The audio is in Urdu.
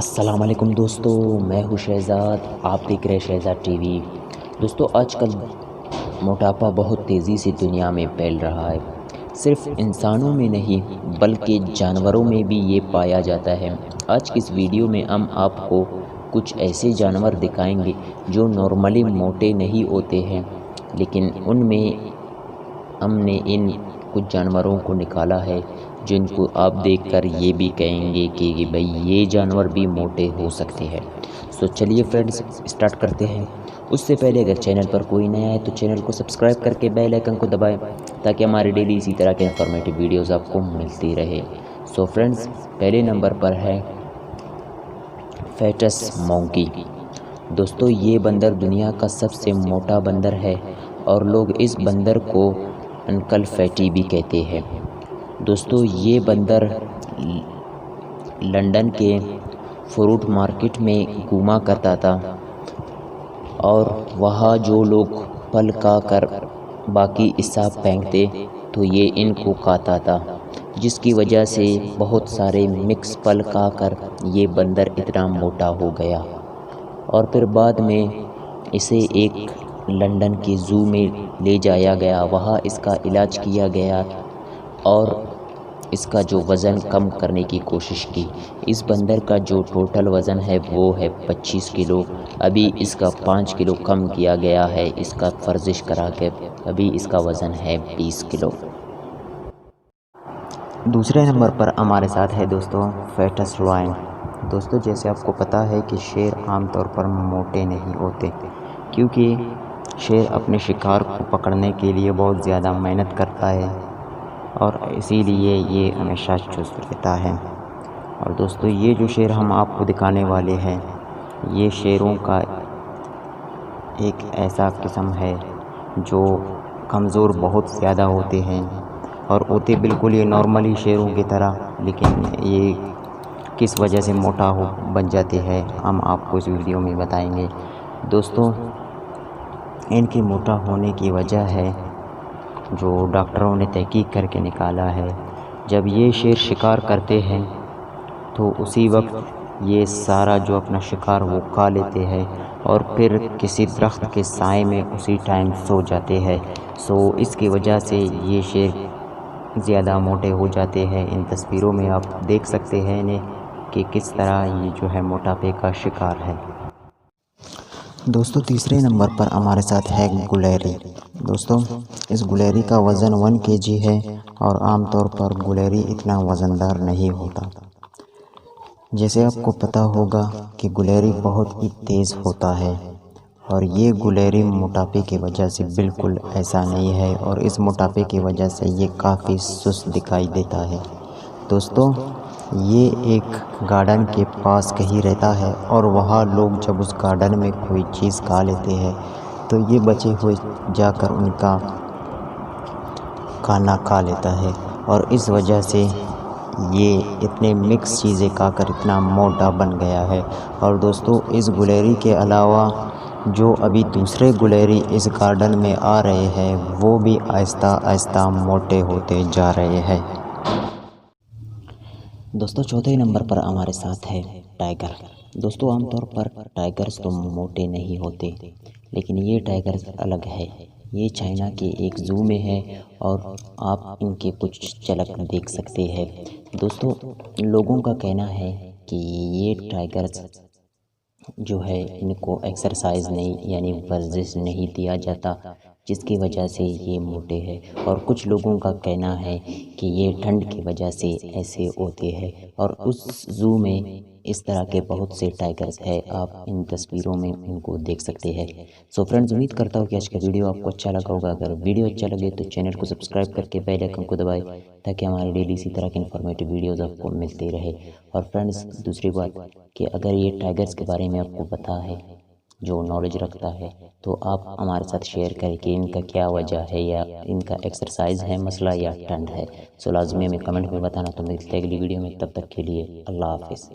السلام علیکم دوستو، میں ہوں شہزاد، آپ دیکھ رہے شہزاد ٹی وی۔ دوستو آج کل موٹاپا بہت تیزی سے دنیا میں پھیل رہا ہے۔ صرف انسانوں میں نہیں بلکہ جانوروں میں بھی یہ پایا جاتا ہے۔ آج کی اس ویڈیو میں ہم آپ کو کچھ ایسے جانور دکھائیں گے جو نارملی موٹے نہیں ہوتے ہیں، لیکن ان میں ہم نے ان کچھ جانوروں کو نکالا ہے جن کو آپ دیکھ کر یہ بھی کہیں گے کہ بھئی یہ جانور بھی موٹے ہو سکتے ہیں۔ سو چلیے فرینڈز اسٹارٹ کرتے ہیں۔ اس سے پہلے اگر چینل پر کوئی نیا ہے تو چینل کو سبسکرائب کر کے بیل آئیکن کو دبائیں تاکہ ہمارے ڈیلی اسی طرح کے انفارمیٹو ویڈیوز آپ کو ملتی رہے۔ سو فرینڈز پہلے نمبر پر ہے فیٹس مونکی۔ دوستو یہ بندر دنیا کا سب سے موٹا بندر ہے اور لوگ اس بندر کو انکل فیٹی بھی کہتے ہیں۔ دوستو یہ بندر لندن کے فروٹ مارکیٹ میں گھوما کرتا تھا اور وہاں جو لوگ پھل کھا کر باقی حصہ پھینکتے تو یہ ان کو کھاتا تھا، جس کی وجہ سے بہت سارے مکس پھل کھا کر یہ بندر اتنا موٹا ہو گیا اور پھر بعد میں اسے ایک لندن کے زو میں لے جایا گیا۔ وہاں اس کا علاج کیا گیا اور اس کا جو وزن کم کرنے کی کوشش کی۔ اس بندر کا جو ٹوٹل وزن ہے وہ ہے 25 کلو۔ ابھی اس کا 5 کلو کم کیا گیا ہے، اس کا ورزش کرا کے ابھی اس کا وزن ہے 20 کلو۔ دوسرے نمبر پر ہمارے ساتھ ہے دوستو فیٹس لائن۔ دوستو جیسے آپ کو پتہ ہے کہ شیر عام طور پر موٹے نہیں ہوتے، کیونکہ شیر اپنے شکار کو پکڑنے کے لیے بہت زیادہ محنت کرتا ہے اور اسی لیے یہ ہمیشہ چست رہتا ہے۔ اور دوستو یہ جو شیر ہم آپ کو دکھانے والے ہیں، یہ شیروں کا ایک ایسا قسم ہے جو کمزور بہت زیادہ ہوتے ہیں اور ہوتے بالکل یہ نارملی شیروں کی طرح، لیکن یہ کس وجہ سے موٹا بن جاتے ہیں ہم آپ کو اس ویڈیو میں بتائیں گے۔ دوستو ان کے موٹا ہونے کی وجہ ہے جو ڈاکٹروں نے تحقیق کر کے نکالا ہے، جب یہ شیر شکار کرتے ہیں تو اسی وقت یہ سارا جو اپنا شکار وہ کھا لیتے ہیں اور پھر کسی درخت کے سائے میں اسی ٹائم سو جاتے ہیں۔ سو اس کی وجہ سے یہ شیر زیادہ موٹے ہو جاتے ہیں۔ ان تصویروں میں آپ دیکھ سکتے ہیں انہیں کہ کس طرح یہ جو ہے موٹاپے کا شکار ہے۔ دوستو تیسرے نمبر پر ہمارے ساتھ ہے گلیری۔ دوستو اس گلیری کا وزن 1 kg ہے اور عام طور پر گلیری اتنا وزندار نہیں ہوتا۔ جیسے آپ کو پتہ ہوگا کہ گلیری بہت ہی تیز ہوتا ہے اور یہ گلیری موٹاپے کی وجہ سے بالکل ایسا نہیں ہے اور اس موٹاپے کی وجہ سے یہ کافی سست دکھائی دیتا ہے۔ دوستو یہ ایک گارڈن کے پاس کہیں رہتا ہے اور وہاں لوگ جب اس گارڈن میں کوئی چیز کھا لیتے ہیں تو یہ بچے ہوئے جا کر ان کا کھانا کھا لیتا ہے اور اس وجہ سے یہ اتنے مکس چیزیں کھا کر اتنا موٹا بن گیا ہے۔ اور دوستو اس گلیری کے علاوہ جو ابھی دوسرے گلیری اس گارڈن میں آ رہے ہیں وہ بھی آہستہ آہستہ موٹے ہوتے جا رہے ہیں۔ دوستو چوتھے نمبر پر ہمارے ساتھ ہے ٹائیگر۔ دوستو عام طور پر ٹائیگرز تو موٹے نہیں ہوتے، لیکن یہ ٹائیگرز الگ ہے۔ یہ چائنا کے ایک زو میں ہے اور آپ ان کے کچھ جھلک دیکھ سکتے ہیں۔ دوستو لوگوں کا کہنا ہے کہ یہ ٹائیگرز جو ہے ان کو ایکسرسائز نہیں یعنی ورزش نہیں دیا جاتا، جس کی وجہ سے یہ موٹے ہیں، اور کچھ لوگوں کا کہنا ہے کہ یہ ٹھنڈ کی وجہ سے ایسے ہوتے ہیں۔ اور اس زو میں اس طرح کے بہت سے ٹائیگرز ہیں، آپ ان تصویروں میں ان کو دیکھ سکتے ہیں۔ سو فرینڈز امید کرتا ہوں کہ آج کا ویڈیو آپ کو اچھا لگا ہوگا۔ اگر ویڈیو اچھا لگے تو چینل کو سبسکرائب کر کے بیل آئیکن کو دبائیں تاکہ ہمارے ڈیلی اسی طرح کے انفارمیٹو ویڈیوز آپ کو ملتے رہے۔ اور فرینڈز دوسری بات کہ اگر یہ ٹائیگرز کے بارے میں آپ کو پتہ ہے، جو نالج رکھتا ہے، تو آپ ہمارے ساتھ شیئر کریں کہ ان کا کیا وجہ ہے، یا ان کا ایکسرسائز ہے مسئلہ یا ٹھنڈ ہے۔ سو لازمی ہمیں کمنٹ میں بتانا۔ تو ملتے ہیں اگلی ویڈیو میں، تب تک کے لیے اللہ حافظ۔